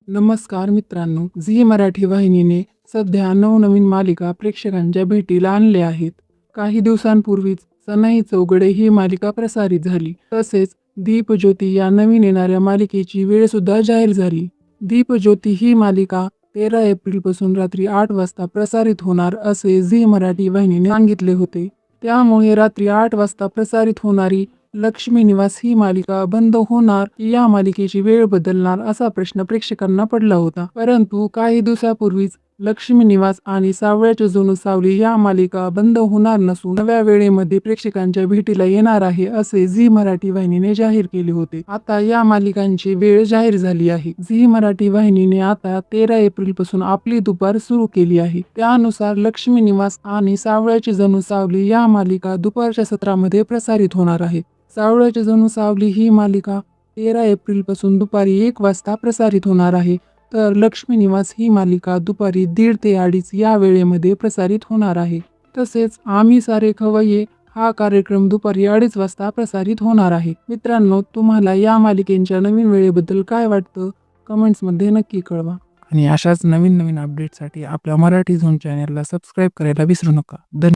नमस्कार मित्रांनो, झी मराठी वाहिनीने सध्या नवनवीन मालिका प्रेक्षकांच्या भेटीला आणल्या आहेत. काही दिवसांपूर्वीच सनई चौघडे ही मालिका प्रसारित झाली. तसेच दीपज्योती या नवीन येणाऱ्या मालिकेची वेळ सुद्धा जाहीर झाली. दीपज्योती ही मालिका 13 एप्रिलपासून रात्री 8 वाजता प्रसारित होणार असे झी मराठी वाहिनीने सांगितले होते. त्यामुळे रात्री 8 वाजता प्रसारित होणारी लक्ष्मी निवास ही मालिका बंद होणार की या मालिकेची वेळ बदलणार असा प्रश्न प्रेक्षकांना पडला होता. परंतु काही दिवसापूर्वीच लक्ष्मी निवास आणि सावळ्याची जणू सावली या मालिका बंद होणार नसून नव्या वेळेमध्ये प्रेक्षकांच्या भेटीला येणार आहे असे झी मराठी वाहिनीने जाहीर केले होते. आता या मालिकांची वेळ जाहीर झाली आहे. झी मराठी वाहिनीने आता 13 एप्रिल पासून आपली दुपार सुरू केली आहे. त्यानुसार लक्ष्मी निवास आणि सावळ्याची जणू सावली या मालिका दुपारच्या सत्रामध्ये प्रसारित होणार आहे. सावळ्याची जणू सावली ही मालिका 13 एप्रिल पासून दुपारी 1 वाजता प्रसारित होणार आहे. तर लक्ष्मी निवास ही मालिका दुपारी 1:30 ते 2:30 या वेळेमध्ये प्रसारित होणार आहे. तसेच आम्ही सारे खवय्ये हा कार्यक्रम दुपारी 2:30 वाजता प्रसारित होणार आहे. मित्रांनो, तुम्हाला या मालिकेच्या नवीन वेळेबद्दल काय वाटतं? कमेंट्समध्ये नक्की कळवा. आणि अशाच नवीन अपडेटसाठी आपल्या मराठी झोन चॅनलला सबस्क्राईब करायला विसरू नका. धन्यवाद.